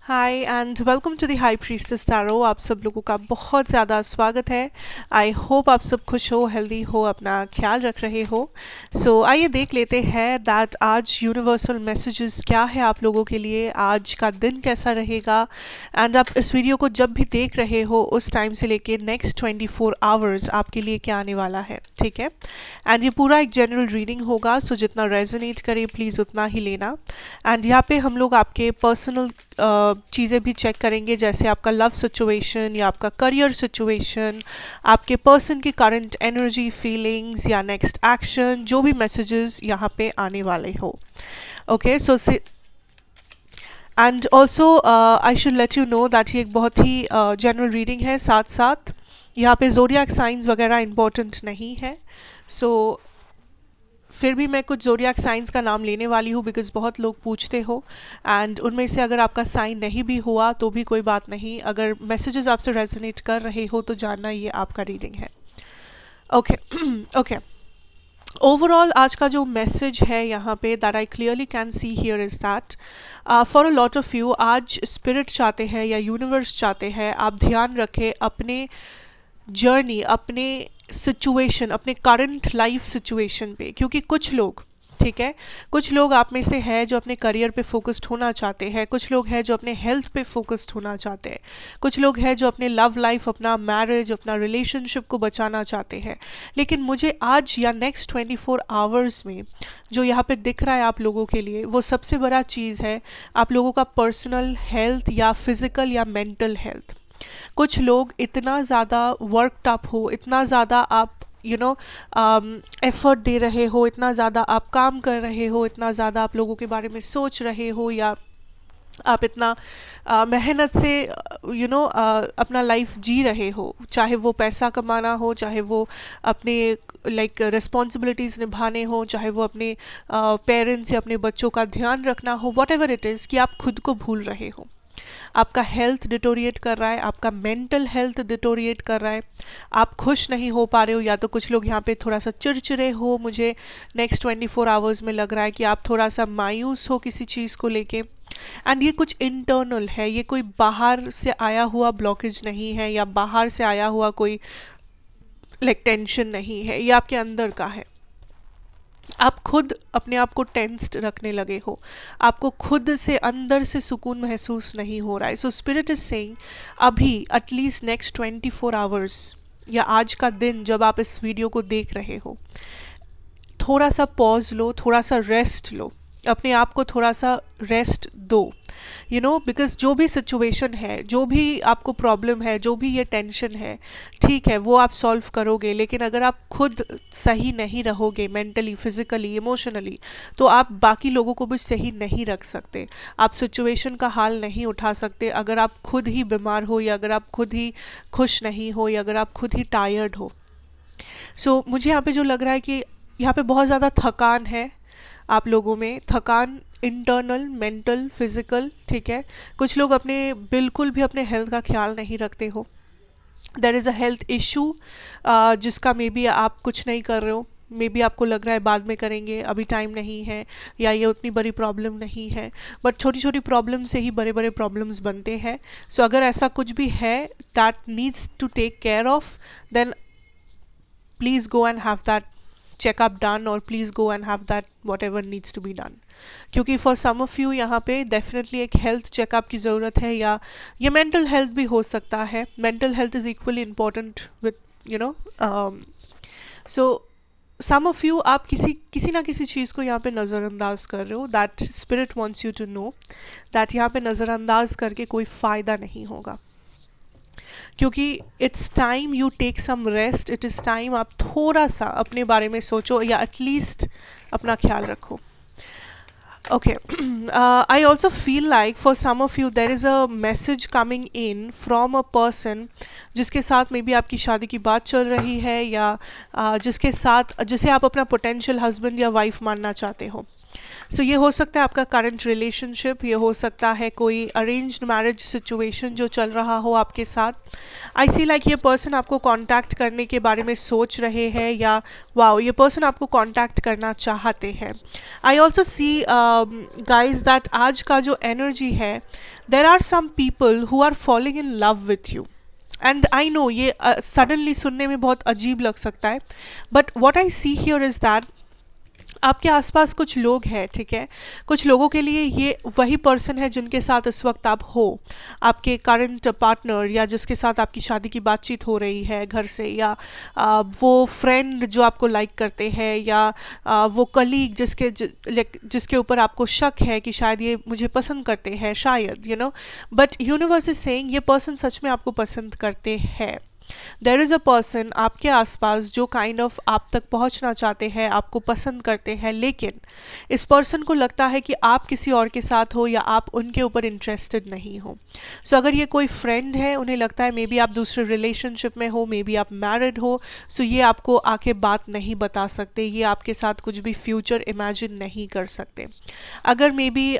Hi and welcome to the high priestess tarot. आप सब लोगों का बहुत ज़्यादा स्वागत है। आई होप आप सब खुश हो, हेल्दी हो, अपना ख्याल रख रहे हो। आइए देख लेते हैं दैट आज यूनिवर्सल मैसेजेस क्या है आप लोगों के लिए, आज का दिन कैसा रहेगा। एंड आप इस वीडियो को जब भी देख रहे हो उस टाइम से लेके नेक्स्ट 24 आवर्स आपके लिए क्या आने वाला है, ठीक है। एंड ये पूरा एक जनरल रीडिंग होगा, सो जितना रेजोनेट करे प्लीज़ उतना ही लेना। एंड यहाँ पे हम लोग आपके पर्सनल चीज़ें भी चेक करेंगे, जैसे आपका लव सिचुएशन या आपका करियर सिचुएशन, आपके पर्सन की करंट एनर्जी, फीलिंग्स या नेक्स्ट एक्शन, जो भी मैसेजेस यहाँ पे आने वाले हो। Okay, so and also I should let you know that ये एक बहुत ही जनरल रीडिंग है। साथ साथ यहाँ पे ज़ोडिएक साइंस वगैरह इंपॉर्टेंट नहीं है। फिर भी मैं कुछ ज़ोडिएक साइंस का नाम लेने वाली हूँ बिकॉज़ बहुत लोग पूछते हो। एंड उनमें से अगर आपका साइन नहीं भी हुआ तो भी कोई बात नहीं, अगर मैसेजेस आपसे रेजोनेट कर रहे हो तो जानना ये आपका रीडिंग है। ओके ओके, ओवरऑल आज का जो मैसेज है यहाँ पे that I clearly can see here is that for a lot of you आज स्पिरिट चाहते हैं या यूनिवर्स चाहते हैं आप ध्यान रखें अपने जर्नी, अपने सिचुएशन, अपने करंट लाइफ सिचुएशन पे। क्योंकि कुछ लोग, ठीक है, कुछ लोग आप में से है जो अपने करियर पे फोकस्ड होना चाहते हैं, कुछ लोग हैं जो अपने हेल्थ पे फोकस्ड होना चाहते हैं, कुछ लोग हैं जो अपने लव लाइफ, अपना मैरिज, अपना रिलेशनशिप को बचाना चाहते हैं। लेकिन मुझे आज या नेक्स्ट 24 आवर्स में जो यहाँ पे दिख रहा है आप लोगों के लिए, वो सबसे बड़ा चीज़ है आप लोगों का पर्सनल हेल्थ या फिज़िकल या मेंटल हेल्थ। कुछ लोग इतना ज़्यादा वर्कड अप हो, इतना ज़्यादा आप एफर्ट दे रहे हो, इतना ज़्यादा आप काम कर रहे हो, इतना ज़्यादा आप लोगों के बारे में सोच रहे हो, या आप इतना मेहनत से अपना लाइफ जी रहे हो, चाहे वो पैसा कमाना हो, चाहे वो अपने लाइक रिस्पॉन्सिबिलिटीज़ निभाने हो, चाहे वो अपने पेरेंट्स या अपने बच्चों का ध्यान रखना हो, वॉट एवर इट इज़, कि आप खुद को भूल रहे हो। आपका हेल्थ डिटोरिएट कर रहा है, आपका मेंटल हेल्थ डिटोरिएट कर रहा है, आप खुश नहीं हो पा रहे हो, या तो कुछ लोग यहाँ पे थोड़ा सा चिड़चिड़े हो, मुझे नेक्स्ट 24 आवर्स में लग रहा है कि आप थोड़ा सा मायूस हो किसी चीज़ को लेके। एंड ये कुछ इंटरनल है, ये कोई बाहर से आया हुआ ब्लॉकेज नहीं है या बाहर से आया हुआ कोई लाइक टेंशन नहीं है, ये आपके अंदर का है। आप खुद अपने आप को टेंस्ड रखने लगे हो, आपको खुद से अंदर से सुकून महसूस नहीं हो रहा है। सो स्पिरिट इज सेइंग अभी एटलीस्ट नेक्स्ट 24 आवर्स या आज का दिन जब आप इस वीडियो को देख रहे हो, थोड़ा सा पॉज लो, थोड़ा सा रेस्ट लो, अपने आप को थोड़ा सा रेस्ट दो। बिकॉज जो भी सिचुएशन है, जो भी आपको प्रॉब्लम है, जो भी ये टेंशन है, ठीक है, वो आप सॉल्व करोगे। लेकिन अगर आप खुद सही नहीं रहोगे मेंटली, फिजिकली, इमोशनली, तो आप बाकी लोगों को भी सही नहीं रख सकते, आप सिचुएशन का हाल नहीं उठा सकते अगर आप खुद ही बीमार हो, या अगर आप खुद ही खुश नहीं हो, या अगर आप खुद ही टायर्ड हो। मुझे यहाँ पे जो लग रहा है कि यहाँ पे बहुत ज़्यादा थकान है आप लोगों में, थकान इंटरनल, मेंटल, फिजिकल, ठीक है। कुछ लोग अपने बिल्कुल भी अपने हेल्थ का ख्याल नहीं रखते हो, there is a health issue जिसका मे बी आप कुछ नहीं कर रहे हो, मे बी आपको लग रहा है बाद में करेंगे, अभी टाइम नहीं है, या ये उतनी बड़ी प्रॉब्लम नहीं है। बट छोटी छोटी प्रॉब्लम से ही बड़े बड़े प्रॉब्लम्स बनते हैं। अगर ऐसा कुछ भी है that needs to take care of, then please go and have that checkup done, or please go and have that whatever needs to be done। क्योंकि for some of you यहाँ पे definitely एक health checkup की ज़रूरत है, या ये mental health भी हो सकता है। mental health is equally important with so some of you, आप किसी ना किसी चीज़ को यहाँ पे नज़रअंदाज कर रहे हो। that spirit wants you to know that यहाँ पे नज़रअंदाज करके कोई फ़ायदा नहीं होगा, क्योंकि it's time you take some rest, it is time आप थोड़ा सा अपने बारे में सोचो, या एटलीस्ट अपना ख्याल रखो। Okay, I also feel like for some of you there is a message coming in from a person जिसके साथ मे बी आपकी शादी की बात चल रही है, या जिसके साथ जिसे आप अपना पोटेंशियल हस्बैंड या वाइफ मानना चाहते हो। सो ये हो सकता है आपका करंट रिलेशनशिप, ये हो सकता है कोई अरेंज्ड मैरिज सिचुएशन जो चल रहा हो आपके साथ। आई सी लाइक ये पर्सन आपको कांटेक्ट करने के बारे में सोच रहे हैं, या वाओ ये पर्सन आपको कांटेक्ट करना चाहते हैं। I also see guys that आज का जो एनर्जी है, there are some people who are falling in love with you. And I know ये सडनली सुनने में बहुत अजीब लग सकता है, but what I see here is that आपके आसपास कुछ लोग हैं, ठीक है, कुछ लोगों के लिए ये वही पर्सन है जिनके साथ इस वक्त आप हो, आपके करंट पार्टनर, या जिसके साथ आपकी शादी की बातचीत हो रही है घर से, या वो फ्रेंड जो आपको लाइक करते हैं, या वो कलीग जिसके ऊपर आपको शक है कि शायद ये मुझे पसंद करते हैं, शायद बट यूनिवर्स इज सेइंग ये पर्सन सच में आपको पसंद करते हैं। देर इज़ अ पर्सन आपके आसपास जो काइंड ऑफ आप तक पहुंचना चाहते हैं, आपको पसंद करते हैं, लेकिन इस पर्सन को लगता है कि आप किसी और के साथ हो या आप उनके ऊपर इंटरेस्टेड नहीं हो। सो अगर ये कोई फ्रेंड है, उन्हें लगता है मे बी आप दूसरे रिलेशनशिप में हो, मे बी आप मैरिड हो, सो ये आपको आके बात नहीं बता सकते, ये आपके साथ कुछ भी फ्यूचर इमेजिन नहीं कर सकते। अगर मे बी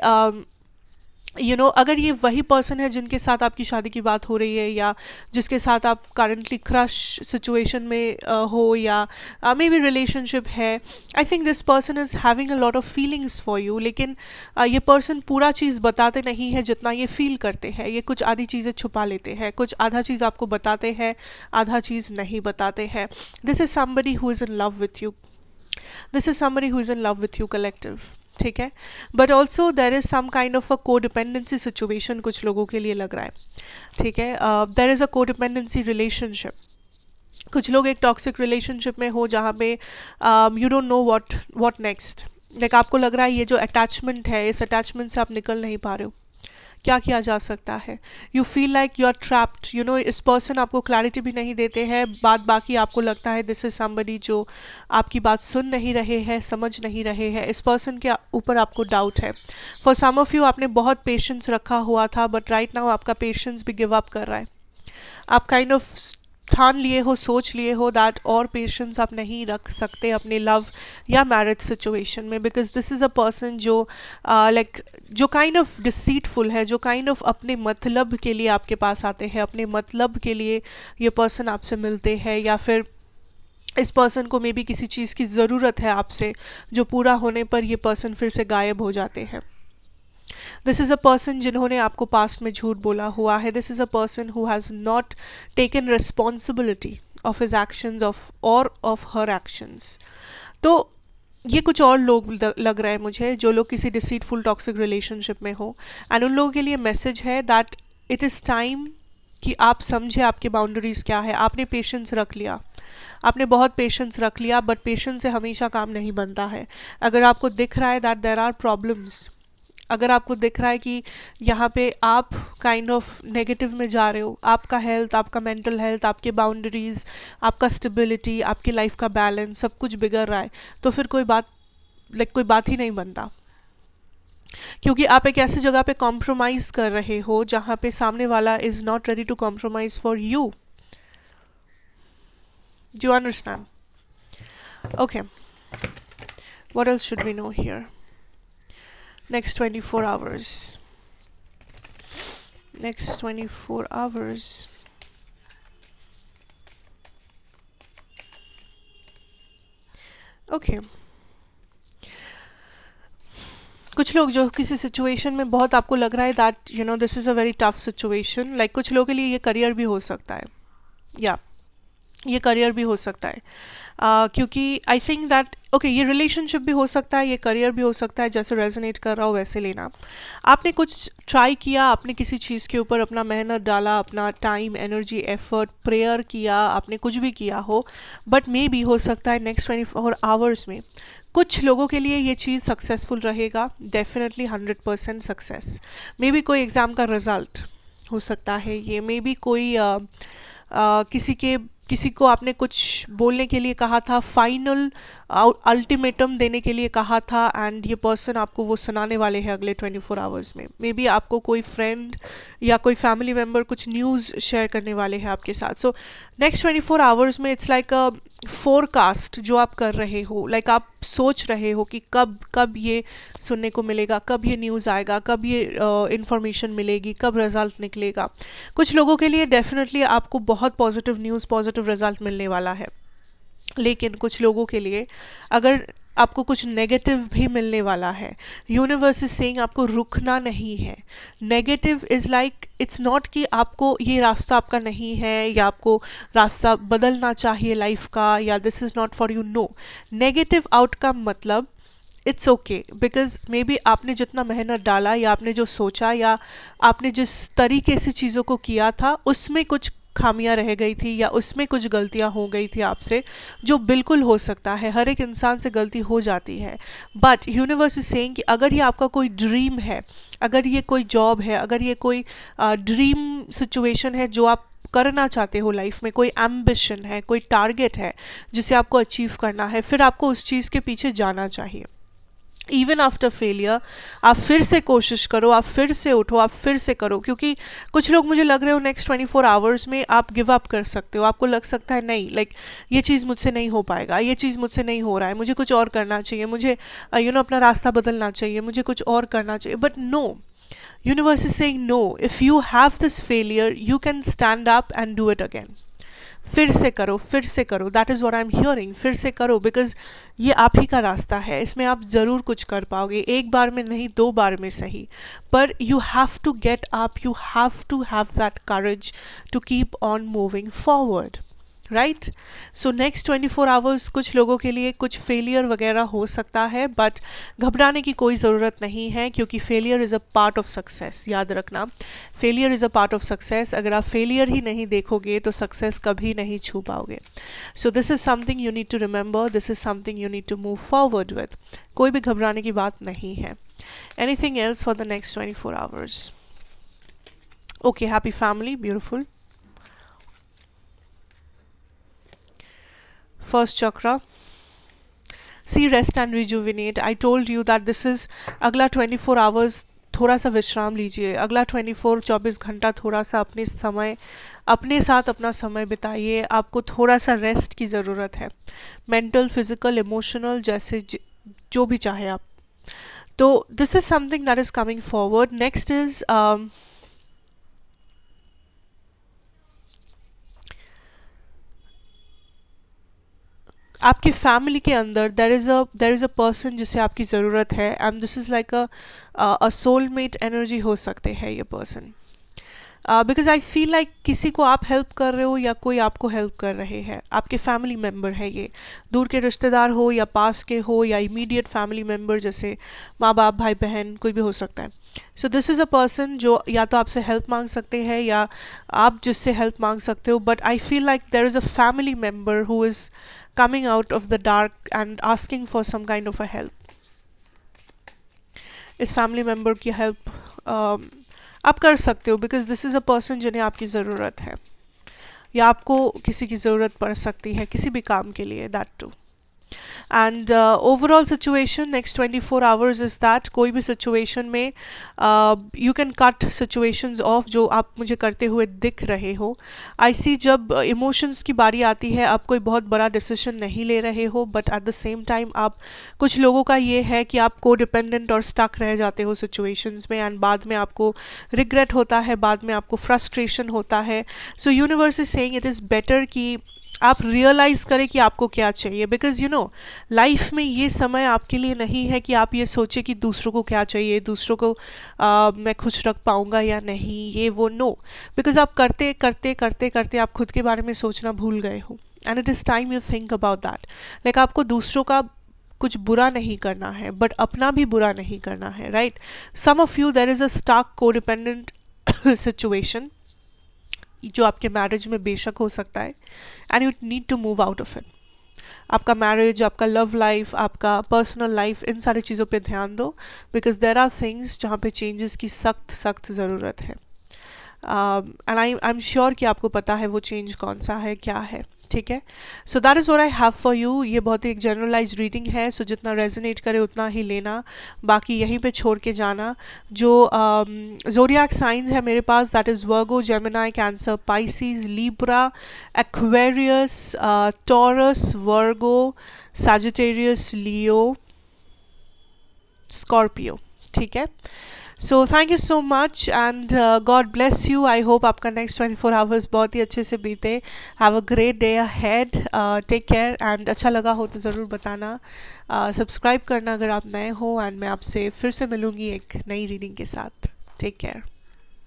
अगर ये वही पर्सन है जिनके साथ आपकी शादी की बात हो रही है, या जिसके साथ आप करंटली क्रश सिचुएशन में हो, या मे बी रिलेशनशिप है, I think this person is having a lot of feelings for you, लेकिन ये पर्सन पूरा चीज़ बताते नहीं है जितना ये फील करते हैं। ये कुछ आधी चीज़ें छुपा लेते हैं, कुछ आधा चीज़ आपको बताते हैं, आधा चीज़ नहीं बताते हैं। This is somebody who is in love with you, this is somebody who is in love with you collective, ठीक है। But also there is some kind of a codependency situation कुछ लोगों के लिए लग रहा है, ठीक है। There is a codependency relationship, कुछ लोग एक टॉक्सिक रिलेशनशिप में हो जहाँ पे you don't know what next, like आपको लग रहा है ये जो अटैचमेंट है, इस अटैचमेंट से आप निकल नहीं पा रहे हो, क्या किया जा सकता है। You feel like you are trapped, इस पर्सन आपको क्लैरिटी भी नहीं देते हैं, बाकी आपको लगता है दिस इज समबडी जो आपकी बात सुन नहीं रहे हैं, समझ नहीं रहे हैं, इस पर्सन के ऊपर आपको डाउट है। फॉर सम ऑफ यू आपने बहुत पेशेंस रखा हुआ था, बट राइट नाउ आपका पेशेंस भी गिव अप कर रहा है। आप काइंड ऑफ ठान लिए हो, सोच लिए हो दैट और पेशेंस आप नहीं रख सकते अपने लव या मैरिज सिचुएशन में, because this is a person जो जो काइंड ऑफ डिसीटफुल है, जो काइंड ऑफ अपने मतलब के लिए आपके पास आते हैं, अपने मतलब के लिए ये पर्सन आपसे मिलते हैं, या फिर इस पर्सन को मे बी किसी चीज़ की ज़रूरत है आपसे, जो पूरा होने पर ये पर्सन फिर से गायब हो जाते हैं। दिस इज़ अ पर्सन जिन्होंने आपको पास्ट में झूठ बोला हुआ है। This is a person who has not taken responsibility of his actions of her actions. तो ये कुछ और लोग लग रहा है मुझे, जो लोग किसी डिसीटफुल टॉक्सिक रिलेशनशिप में हो, एंड उन लोगों के लिए मैसेज है दैट इट इज़ टाइम कि आप समझे आपके बाउंड्रीज़ क्या है। आपने पेशेंस रख लिया, आपने बहुत पेशेंस रख लिया, बट पेशेंस से हमेशा काम नहीं बनता है। अगर आपको दिख रहा है दैट देयर आर प्रॉब्लम्स, अगर आपको दिख रहा है कि यहाँ पे आप काइंड ऑफ नेगेटिव में जा रहे हो, आपका हेल्थ, आपका मेंटल हेल्थ, आपके बाउंड्रीज, आपका स्टेबिलिटी, आपकी लाइफ का बैलेंस, सब कुछ बिगड़ रहा है, तो फिर कोई बात ही नहीं बनता, क्योंकि आप एक ऐसी जगह पे कॉम्प्रोमाइज़ कर रहे हो जहाँ पे सामने वाला is not ready to compromise for you. Do you understand? Okay, what else should we know here? Next 24 hours. Next 24 hours. Okay. कुछ लोग जो किसी सिचुएशन में बहुत आपको लग रहा है that this is a very tough situation, like कुछ लोगों के लिए ये करियर भी हो सकता है, या ये करियर भी हो सकता है, क्योंकि आई थिंक दैट ओके ये रिलेशनशिप भी हो सकता है, ये करियर भी हो सकता है, जैसे रेजोनेट कर रहा हो वैसे लेना। आपने कुछ ट्राई किया, आपने किसी चीज़ के ऊपर अपना मेहनत डाला, अपना टाइम, एनर्जी, एफर्ट, प्रेयर किया, आपने कुछ भी किया हो, बट मे भी हो सकता है नेक्स्ट 24 आवर्स में कुछ लोगों के लिए ये चीज़ सक्सेसफुल रहेगा, डेफिनेटली 100% सक्सेस। मे बी कोई एग्ज़ाम का रिज़ल्ट हो सकता है, ये मे बी कोई किसी को आपने कुछ बोलने के लिए कहा था, फाइनल अल्टीमेटम देने के लिए कहा था, एंड ये पर्सन आपको वो सुनाने वाले हैं अगले 24 आवर्स में। मे बी आपको कोई फ्रेंड या कोई फैमिली मेम्बर कुछ न्यूज़ शेयर करने वाले हैं आपके साथ। सो नेक्स्ट 24 आवर्स में इट्स लाइक अ फोरकास्ट जो आप कर रहे हो, लाइक आप सोच रहे हो कि कब कब ये सुनने को मिलेगा, कब ये न्यूज़ आएगा, कब ये इंफॉर्मेशन मिलेगी, कब रिजल्ट निकलेगा। कुछ लोगों के लिए डेफिनेटली आपको बहुत पॉजिटिव न्यूज़, पॉजिटिव रिजल्ट मिलने वाला है, लेकिन कुछ लोगों के लिए अगर आपको कुछ नेगेटिव भी मिलने वाला है। यूनिवर्स इज सेइंग आपको रुकना नहीं है। Negative is like it's not कि आपको ये रास्ता आपका नहीं है या आपको रास्ता बदलना चाहिए लाइफ का, या this is not for you. No, negative outcome मतलब it's okay, because maybe आपने जितना मेहनत डाला या आपने जो सोचा या आपने जिस तरीके से चीज़ों को किया था उसमें कुछ खामियां रह गई थी या उसमें कुछ गलतियां हो गई थी आपसे, जो बिल्कुल हो सकता है, हर एक इंसान से गलती हो जाती है। बट यूनिवर्स इज सेइंग कि अगर ये आपका कोई ड्रीम है, अगर ये कोई जॉब है, अगर ये कोई ड्रीम सिचुएशन है जो आप करना चाहते हो लाइफ में, कोई एम्बिशन है, कोई टारगेट है जिसे आपको अचीव करना है, फिर आपको उस चीज़ के पीछे जाना चाहिए। इवन आफ्टर फेलियर आप फिर से कोशिश करो, आप फिर से उठो, आप फिर से करो। क्योंकि कुछ लोग मुझे लग रहे हो नेक्स्ट 24 आवर्स में आप गिव अप कर सकते हो। आपको लग सकता है नहीं, लाइक ये चीज़ मुझसे नहीं हो पाएगा, ये चीज़ मुझसे नहीं हो रहा है, मुझे कुछ और करना चाहिए, मुझे अपना रास्ता बदलना चाहिए, मुझे कुछ और करना चाहिए। But no, universe is saying no, if you have this failure you can stand up and do it again. फिर से करो, फिर से करो, that is what I am hearing. फिर से करो, बिकॉज ये आप ही का रास्ता है, इसमें आप ज़रूर कुछ कर पाओगे। एक बार में नहीं, 2 बार में सही, पर you have to get up, you have to have that courage to keep on moving forward, right. So next 24 hours कुछ लोगों के लिए कुछ फेलियर वगैरह हो सकता है, बट घबराने की कोई ज़रूरत नहीं है, क्योंकि failure is a part of success. याद रखना, failure is a part of success. अगर आप फेलियर ही नहीं देखोगे तो सक्सेस कभी नहीं छू पाओगे। So this is something you need to remember, this is something you need to move forward with. कोई भी घबराने की बात नहीं है। Anything else for the next 24 hours? Okay, happy family, beautiful. First chakra, see, rest and rejuvenate. I told you that this is अगला 24 hours थोड़ा सा विश्राम लीजिए। अगला 24 घंटा थोड़ा सा अपने साथ अपना समय बिताइए। आपको थोड़ा सा रेस्ट की ज़रूरत है, मेंटल, फिजिकल, इमोशनल, जैसे जो भी चाहे आप। तो this is something that is coming forward. Next is आपकी फैमिली के अंदर देर इज़ अ पर्सन जिसे आपकी ज़रूरत है, and this is like a soulmate energy हो सकते हैं ये person. Because I feel like किसी को आप हेल्प कर रहे हो या कोई आपको हेल्प कर रहे हैं। आपके फैमिली मेम्बर है ये, दूर के रिश्तेदार हो या पास के हो या इमीडिएट फैमिली मेम्बर, जैसे माँ बाप, भाई बहन, कोई भी हो सकता है। सो दिस इज़ अ पर्सन जो या तो आपसे हेल्प मांग सकते हैं या आप जिससे हेल्प मांग सकते हो। But I feel like there is a family member who is coming out of the dark and asking for some kind of a help. इस फैमिली मेम्बर की हेल्प आप कर सकते हो, because this is a person जिन्हें आपकी ज़रूरत है, या आपको किसी की ज़रूरत पड़ सकती है किसी भी काम के लिए, that too. And overall situation next 24 hours is that कोई भी सिचुएशन में you can cut situations of जो आप मुझे करते हुए दिख रहे हो। आई सी जब इमोशंस की बारी आती है आप कोई बहुत बड़ा डिसीजन नहीं ले रहे हो, but at the same time आप कुछ लोगों का ये है कि आप को डिपेंडेंट और स्टक रह जाते हो सिचुएशंस में, एंड बाद में आपको रिग्रेट होता है, बाद में आपको फ्रस्ट्रेशन होता है। सो universe is saying it is better कि आप रियलाइज़ करें कि आपको क्या चाहिए, बिकॉज यू नो लाइफ में ये समय आपके लिए नहीं है कि आप ये सोचें कि दूसरों को क्या चाहिए, दूसरों को मैं खुश रख पाऊंगा या नहीं, ये वो, नो। बिकॉज आप करते करते करते करते आप खुद के बारे में सोचना भूल गए हो, and it is time you think about that. Like आपको दूसरों का कुछ बुरा नहीं करना है, बट अपना भी बुरा नहीं करना है, right. Some of you there is a stark codependent situation जो आपके मैरिज में बेशक हो सकता है, and you need to move out of it. आपका मैरिज, आपका लव लाइफ, आपका पर्सनल लाइफ, इन सारी चीज़ों पे ध्यान दो, बिकॉज देर आर थिंग्स जहाँ पे चेंजेस की सख्त ज़रूरत है। एंड आई एम श्योर कि आपको पता है वो चेंज कौन सा है, क्या है, ठीक है। So that is what I have for you. ये बहुत ही एक जनरलाइज रीडिंग है, सो जितना रेजोनेट करे उतना ही लेना, बाकी यहीं पे छोड़ के जाना। जो ज़ोडिएक साइंस है मेरे पास, that is Virgo, Gemini, Cancer, Pisces, Libra, Aquarius, Taurus, Virgo, Sagittarius, Leo, Scorpio, ठीक है। So thank you so much and God bless you. I hope आपका नेक्स्ट 24 आवर्स बहुत ही अच्छे से बीते। Have a great day ahead, take care and अच्छा लगा हो तो ज़रूर बताना, सब्सक्राइब करना अगर आप नए हो, एंड मैं आपसे फिर से मिलूँगी एक नई रीडिंग के साथ। Take care.